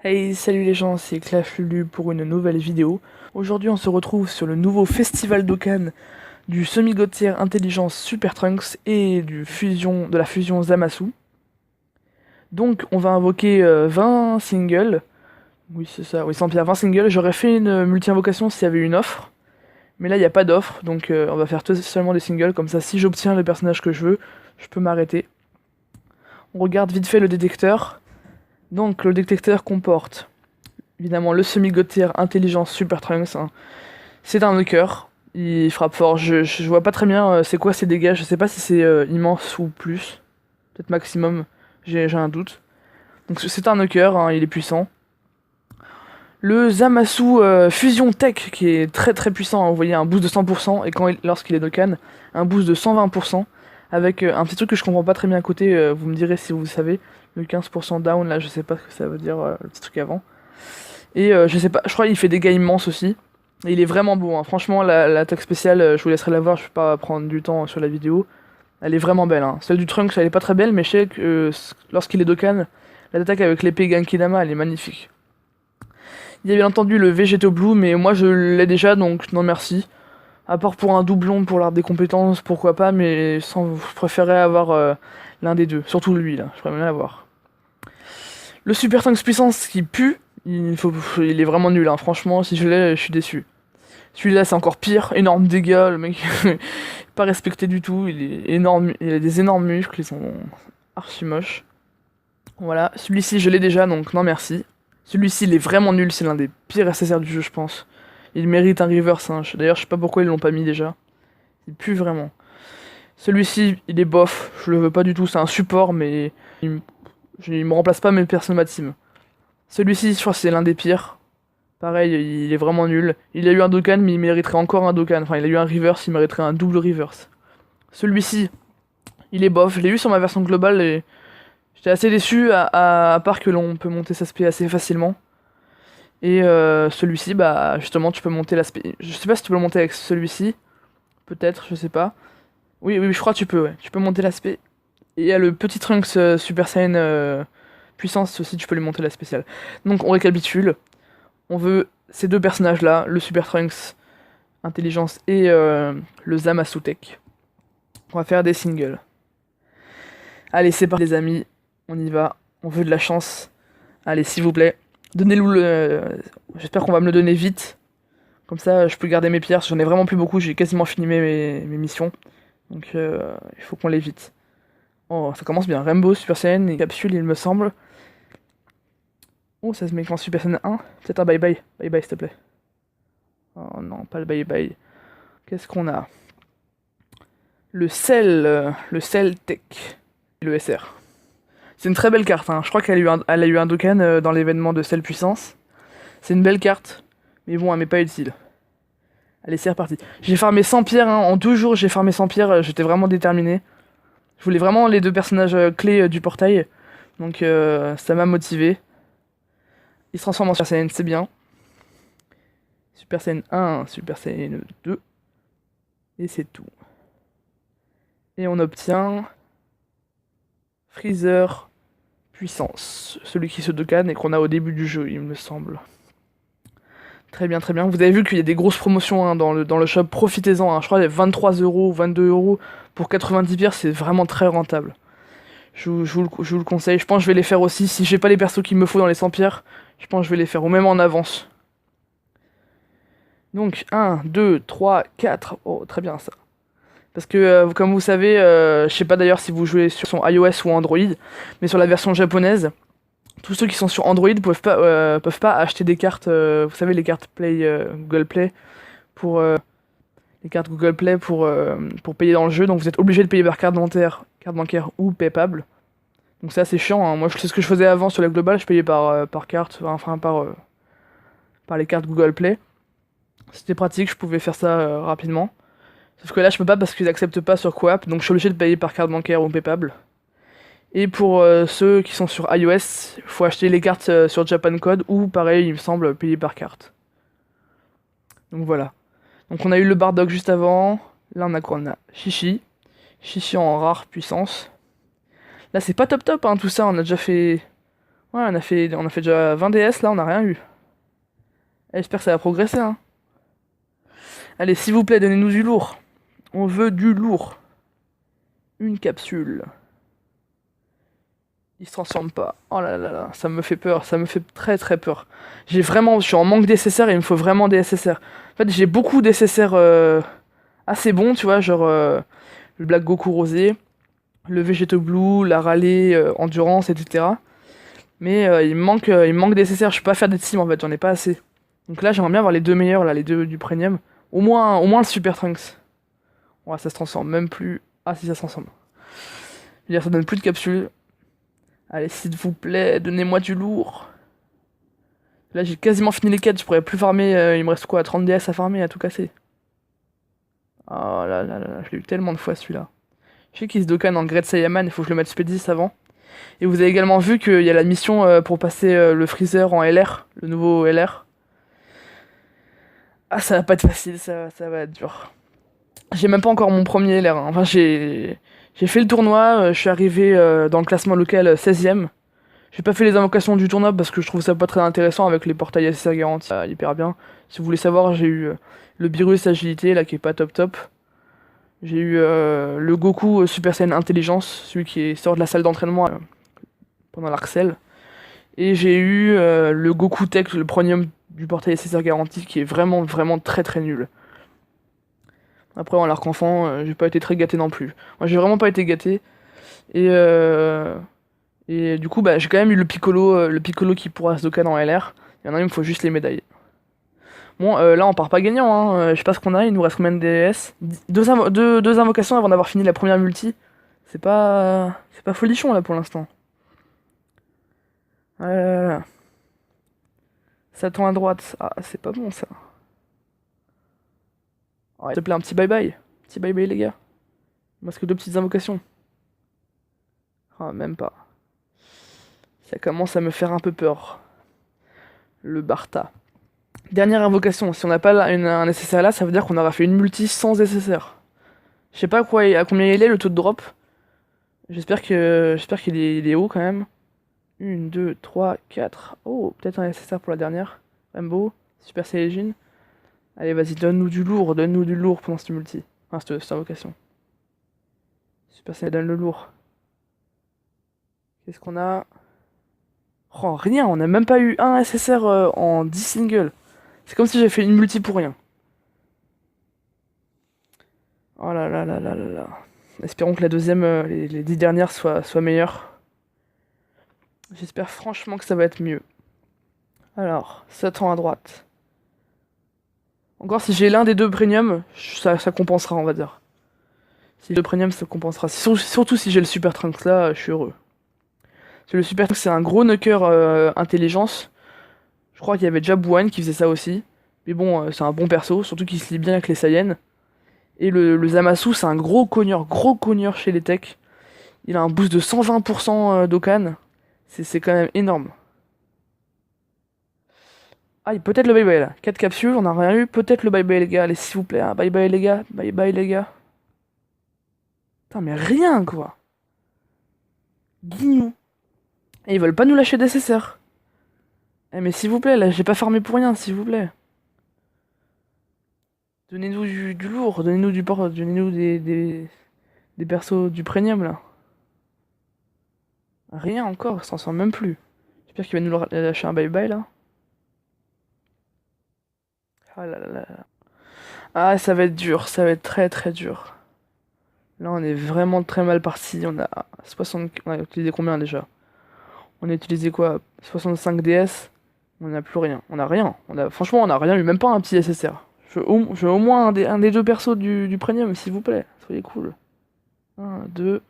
Hey, salut les gens, c'est Clash Lulu pour une nouvelle vidéo. Aujourd'hui, on se retrouve sur le nouveau festival Dokkan du semi-god tier intelligence Super Trunks et de la fusion Zamasu. Donc, on va invoquer 20 singles. Oui, c'est ça, oui, 100 pierres, 20 singles. J'aurais fait une multi-invocation s'il y avait une offre. Mais là, il n'y a pas d'offre, donc on va faire seulement des singles. Comme ça, si j'obtiens le personnage que je veux, je peux m'arrêter. On regarde vite fait le détecteur. Donc, le détecteur comporte évidemment le semi-god tier intelligence Super Trunks. Hein. C'est un knocker. Il frappe fort. Je vois pas très bien c'est quoi ses dégâts. Je sais pas si c'est immense ou plus. Peut-être maximum. J'ai un doute. Donc c'est un knocker, hein, il est puissant. Le Zamasu Fusion Tech qui est très très puissant. Hein, vous voyez un boost de 100% et lorsqu'il est Dokkan, un boost de 120%. Avec un petit truc que je comprends pas très bien à côté. Vous me direz si vous savez. Le 15% down là, je sais pas ce que ça veut dire le petit truc avant. Et je sais pas, je crois qu'il fait des dégâts immenses aussi. Et il est vraiment beau, hein. Franchement, l'attaque spéciale, je vous laisserai la voir, je vais pas prendre du temps sur la vidéo. Elle est vraiment belle, hein. Celle du Trunks, elle est pas très belle, mais je sais que lorsqu'il est Dokkan, l'attaque avec l'épée Genkidama, elle est magnifique. Il y a bien entendu le Végéto Blue, mais moi je l'ai déjà, donc non merci. À part pour un doublon pour l'arbre des compétences, pourquoi pas, mais je préférerais avoir l'un des deux. Surtout lui, là, je préférerais bien l'avoir. Le Super Trunks puissance qui pue, il est vraiment nul, hein. Franchement, si je l'ai, je suis déçu. Celui-là, c'est encore pire, énorme dégâts, le mec, pas respecté du tout, il est énorme, il a des énormes muscles, ils sont archi moches. Voilà, celui-ci, je l'ai déjà, donc non merci. Celui-ci, il est vraiment nul, c'est l'un des pires SSR du jeu, je pense. Il mérite un reverse, hein. D'ailleurs, je sais pas pourquoi ils l'ont pas mis déjà. Il pue vraiment. Celui-ci, il est bof, je le veux pas du tout, c'est un support, mais il me remplace pas mes personnes de ma team. Celui-ci, je crois que c'est l'un des pires. Pareil, il est vraiment nul. Il a eu un Dokkan, mais il mériterait encore un Dokkan. Enfin, il a eu un reverse, il mériterait un double reverse. Celui-ci, il est bof. Je l'ai eu sur ma version globale et j'étais assez déçu, à part que l'on peut monter sa spé assez facilement. Et celui-ci, bah justement, tu peux monter la spé. Je sais pas si tu peux le monter avec celui-ci. Peut-être, je sais pas. Oui, oui, je crois que tu peux, ouais. Tu peux monter la spé. Et il y a le petit Trunks Super Saiyan puissance aussi, tu peux lui monter la spéciale. Donc on récapitule. On veut ces deux personnages-là, le Super Trunks Intelligence et le Zamasu Tech. On va faire des singles. Allez, c'est parti les amis, on y va. On veut de la chance. Allez, s'il vous plaît, donnez-nous le... J'espère qu'on va me le donner vite. Comme ça, je peux garder mes pierres. J'en ai vraiment plus beaucoup, j'ai quasiment fini mes missions. Donc il faut qu'on les vite. Oh, ça commence bien. Rainbow, Super Saiyan et capsule, il me semble. Oh, ça se met en Super Saiyan 1. Peut-être un bye-bye. Bye-bye, s'il te plaît. Oh non, pas le bye-bye. Qu'est-ce qu'on a? Le Cell Tech. Le SR. C'est une très belle carte, hein. Je crois qu'elle a eu un Dokkan dans l'événement de Cell Puissance. C'est une belle carte. Mais bon, elle m'est pas utile. Allez, c'est reparti. J'ai farmé 100 pierres, hein. En 2 jours, j'ai farmé 100 pierres. J'étais vraiment déterminé. Je voulais vraiment les deux personnages clés du portail. Donc ça m'a motivé. Il se transforme en Super Saiyan, c'est bien. Super Saiyan 1, Super Saiyan 2. Et c'est tout. Et on obtient Freezer Puissance. Celui qui se Dokkan et qu'on a au début du jeu, il me semble. Très bien, très bien. Vous avez vu qu'il y a des grosses promotions, hein, dans le shop. Profitez-en, hein. Je crois que 23 euros, 22 euros pour 90 pierres, c'est vraiment très rentable. Je vous le conseille. Je pense que je vais les faire aussi. Si j'ai pas les persos qu'il me faut dans les 100 pierres, je pense que je vais les faire, ou même en avance. Donc 1, 2, 3, 4. Oh, très bien ça. Parce que, comme vous savez, je sais pas d'ailleurs si vous jouez sur son iOS ou Android, mais sur la version japonaise, tous ceux qui sont sur Android peuvent pas acheter des cartes, vous savez, les cartes Play, Google Play, pour, les cartes Google Play pour payer dans le jeu, donc vous êtes obligé de payer par carte bancaire ou Paypal. Donc c'est assez chiant, hein. Moi c'est ce que je faisais avant sur la globale, je payais par carte, enfin par les cartes Google Play. C'était pratique, je pouvais faire ça rapidement. Sauf que là je peux pas parce qu'ils acceptent pas sur Coop, donc je suis obligé de payer par carte bancaire ou Paypal. Et pour ceux qui sont sur iOS, il faut acheter les cartes sur Japan Code ou pareil, il me semble, payer par carte. Donc voilà. Donc on a eu le Bardock juste avant. Là on a quoi? On a Chichi. Chichi en rare puissance. Là c'est pas top top, hein, tout ça, on a déjà fait... Ouais, on a fait déjà 20 DS, là, on a rien eu. Et j'espère que ça va progresser, hein. Allez, s'il vous plaît, donnez-nous du lourd. On veut du lourd. Une capsule. Il se transforme pas. Oh là là là, ça me fait peur, ça me fait très très peur. Je suis en manque d'SSR et il me faut vraiment des SSR. En fait, j'ai beaucoup d'SSR assez bons, tu vois, genre le Black Goku rosé, le Vegeto Blue, la Raleigh Endurance, etc. Mais il me manque d'SSR, je peux pas faire des teams en fait, j'en ai pas assez. Donc là, j'aimerais bien avoir les deux meilleurs, là, les deux du premium. Au moins le Super Trunks. Ouais, ça se transforme même plus. Ah si, ça se transforme. Je veux dire, ça donne plus de capsules. Allez, s'il vous plaît, donnez-moi du lourd. Là, j'ai quasiment fini les quêtes, je pourrais plus farmer. Il me reste quoi, 30 DS à farmer, à tout casser. Oh là là là là, je l'ai eu tellement de fois celui-là. Je sais qu'il se dokkan en Great Saiyaman, il faut que je le mette Spédis avant. Et vous avez également vu qu'il y a la mission pour passer le Freezer en LR, le nouveau LR. Ah, ça va pas être facile, ça va être dur. J'ai même pas encore mon premier LR, hein. Enfin, j'ai fait le tournoi, je suis arrivé dans le classement local 16ème. J'ai pas fait les invocations du tournoi parce que je trouve ça pas très intéressant avec les portails SSR garantis hyper bien. Si vous voulez savoir, j'ai eu le Beerus agilité là qui est pas top top. J'ai eu le Goku Super Saiyan intelligence, celui qui sort de la salle d'entraînement pendant l'Arcel. Et j'ai eu le Goku Tech, le premium du portail SSR garanti qui est vraiment vraiment très très nul. Après en l'arc enfant, j'ai pas été très gâté non plus. Moi j'ai vraiment pas été gâté. Et du coup, bah, j'ai quand même eu le Piccolo qui pourra se dokkan en LR. Il y en a, il me faut juste les médailles. Bon, là, on part pas gagnant, hein. Je sais pas ce qu'on a, il nous reste combien de DS? Deux invocations avant d'avoir fini la première multi. C'est pas folichon, là, pour l'instant. Voilà. Ça tend à droite. Ah, c'est pas bon, ça. Ouais, s'il te plaît, un petit bye-bye. Petit bye-bye, les gars. Il me reste que deux petites invocations. Ah, même pas. Ça commence à me faire un peu peur. Le Bartha. Dernière invocation, si on n'a pas un SSR là, ça veut dire qu'on aura fait une multi sans SSR. Je sais pas à combien il est le taux de drop. J'espère qu'il est haut quand même. 1, 2, 3, 4. Oh, peut-être un SSR pour la dernière. Rainbow, Super Saiyajin. Allez, vas-y, donne-nous du lourd pendant cette multi. Enfin, cette invocation. Super Saiyan, donne le lourd. Qu'est-ce qu'on a? Oh, rien, on n'a même pas eu un SSR en 10 singles. C'est comme si j'avais fait une multi pour rien. Oh là là là là là là. Espérons que la deuxième, les 10 dernières soient meilleures. J'espère franchement que ça va être mieux. Alors, Satan à droite. Encore si j'ai l'un des deux premium, ça compensera, on va dire. Si j'ai le premium, ça compensera. Surtout si j'ai le Super Trunks là, je suis heureux. Parce que le Super Trunks, c'est un gros knocker intelligence. Je crois qu'il y avait déjà Bouane qui faisait ça aussi. Mais bon, c'est un bon perso, surtout qu'il se lie bien avec les Saiyans. Et le Zamasu, c'est un gros cogneur chez les techs. Il a un boost de 120% d'Okan. C'est quand même énorme. Ah, peut-être le bye-bye là. 4 capsules, on n'a rien eu. Peut-être le bye-bye les gars. Allez, s'il vous plaît. Hein. Bye-bye les gars. Bye-bye les gars. Putain, mais rien quoi. Guignou. Et ils veulent pas nous lâcher d'SSR. Eh, mais s'il vous plaît, là, j'ai pas farmé pour rien, s'il vous plaît. Donnez-nous du lourd. Donnez-nous du port. Donnez-nous des persos du premium là. Rien encore, ça s'en sort même plus. J'espère qu'il va nous lâcher un bye-bye là. Ah là là là. Ah, ça va être dur, ça va être très très dur. Là, on est vraiment très mal parti. On a 60. On a utilisé combien déjà? On a utilisé quoi? 65 DS. On n'a plus rien. On a rien. Franchement, on a rien eu, même pas un petit SSR. Je veux au moins un des deux persos du premium, s'il vous plaît. Soyez cool. 1, 2.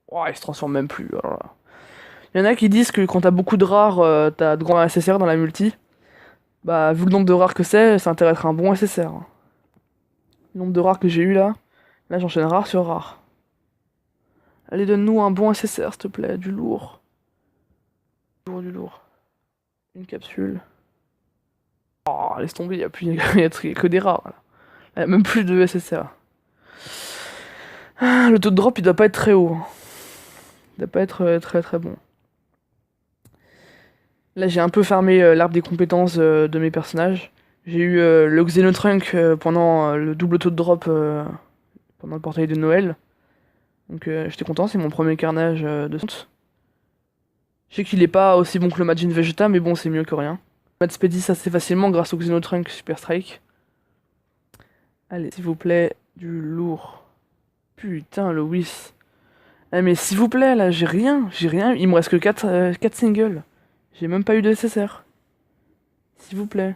Oh, il se transforme même plus. Alors là. Il y en a qui disent que quand t'as beaucoup de rares, t'as de grands SSR dans la multi. Bah, vu le nombre de rares que ça intéresse un bon SSR. Hein. Le nombre de rares que j'ai eu là j'enchaîne rare sur rare. Allez, donne-nous un bon SSR, s'il te plaît, du lourd. Du lourd. Une capsule. Oh, laisse tomber, il y a que des rares. Là. Il y a même plus de SSR. Ah, le taux de drop, il doit pas être très haut. doit pas être très très bon. Là, j'ai un peu farmé l'arbre des compétences de mes personnages. J'ai eu le Xenotrunk pendant le double taux de drop pendant le portail de Noël. Donc j'étais content, c'est mon premier carnage de Sont. Je sais qu'il est pas aussi bon que le Majin Vegeta, mais bon, c'est mieux que rien. Mad Spedis assez facilement grâce au Xenotrunk Super Strike. Allez, s'il vous plaît, du lourd. Putain, le Whis. Ah mais s'il vous plaît, là, j'ai rien. Il me reste que 4 singles. J'ai même pas eu de SSR. S'il vous plaît.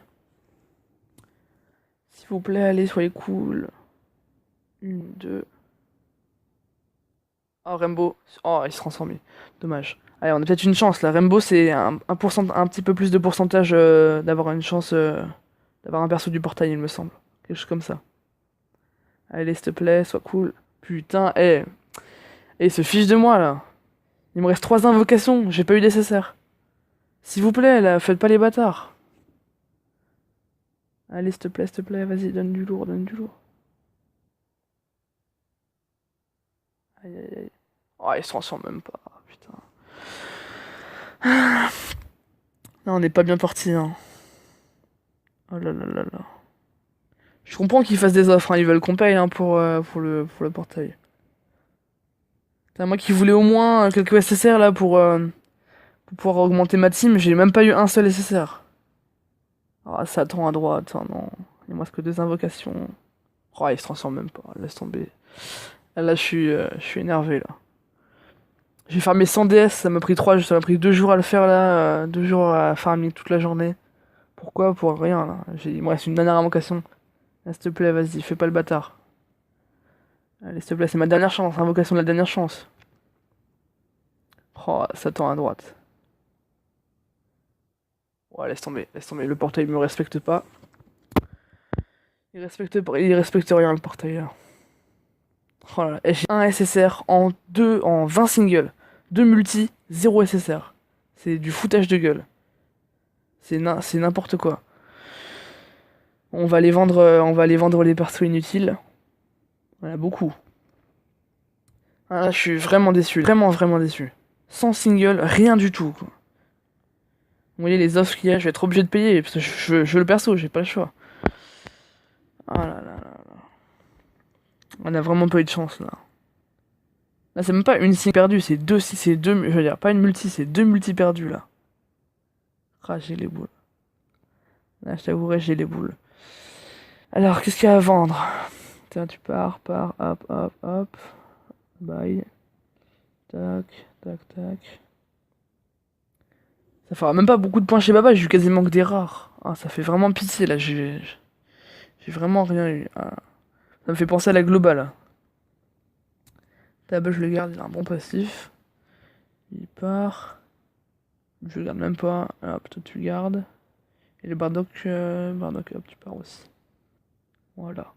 S'il vous plaît, allez, soyez cool. 1, 2. Oh, Rainbow. Oh, il se transforme. Dommage. Allez, on a peut-être une chance là. Rainbow, c'est un petit peu plus de pourcentage d'avoir une chance d'avoir un perso du portail, il me semble. Quelque chose comme ça. Allez, s'il te plaît, sois cool. Putain, se fiche de moi là. Il me reste 3 invocations, j'ai pas eu d'SSR. S'il vous plaît, là, faites pas les bâtards. Allez, s'il te plaît, vas-y, donne du lourd, donne du lourd. Aïe, aïe, aïe. Oh, il se transforme même pas, putain. Non, on n'est pas bien parti, hein. Oh là là là là. Je comprends qu'ils fassent des offres, hein. Ils veulent qu'on paye hein, pour le portail. Putain, moi qui voulais au moins quelques SSR là pour pouvoir augmenter ma team, j'ai même pas eu un seul SSR. Ah, ça attend à droite, hein, non. Il me reste que 2 invocations. Oh, il se transforme même pas, laisse tomber. Là, je suis énervé là. J'ai farmé 100 DS, ça m'a pris 2 jours à le faire là, 2 jours à farmer toute la journée. Pourquoi? Pour rien là. Il me reste une dernière invocation. Là, s'il te plaît, vas-y, fais pas le bâtard. Allez, s'il te plaît, c'est ma dernière chance, invocation de la dernière chance. Oh, ça tend à droite. Ouais, laisse tomber, le portail me respecte pas. Il respecte rien le portail là. Oh là là, et j'ai un SSR en 20 singles. 2 multi, 0 SSR. C'est du foutage de gueule. C'est n'importe quoi. On va aller vendre les persos inutiles. Voilà, beaucoup. Ah, là, je suis vraiment déçu. Vraiment, vraiment déçu. Sans single, rien du tout, quoi. Vous voyez les offres qu'il y a, je vais être obligé de payer, parce que je veux le perso, j'ai pas le choix. Ah là là là là. On a vraiment pas eu de chance, là. Là, c'est même pas une single perdue, c'est deux, je veux dire, pas une multi, c'est 2 multi perdus, là. Ah, j'ai les boules. Là, je t'avouerai, j'ai les boules. Alors, qu'est-ce qu'il y a à vendre? Tiens, tu pars, hop, hop, hop. Bye. Tac, tac, tac. Ça fera même pas beaucoup de points chez Baba, j'ai eu quasiment que des rares. Ah, ça fait vraiment pitié, là, j'ai vraiment rien eu. Ah. Ça me fait penser à la globale. Table, je le garde, il a un bon passif. Il part. Je le garde même pas. Hop, toi tu le gardes. Et le Bardock, hop, tu pars aussi. Voilà.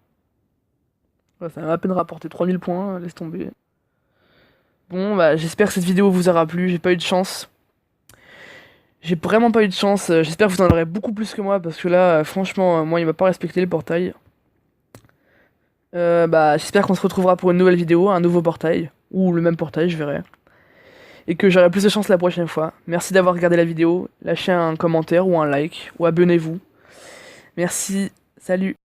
Ouais, ça m'a à peine rapporté 3000 points, laisse tomber. Bon, bah, j'espère que cette vidéo vous aura plu, j'ai pas eu de chance. J'ai vraiment pas eu de chance, j'espère que vous en aurez beaucoup plus que moi, parce que là, franchement, moi, il m'a pas respecté le portail. Bah, j'espère qu'on se retrouvera pour une nouvelle vidéo, un nouveau portail, ou le même portail, je verrai. Et que j'aurai plus de chance la prochaine fois. Merci d'avoir regardé la vidéo, lâchez un commentaire ou un like, ou abonnez-vous. Merci, salut.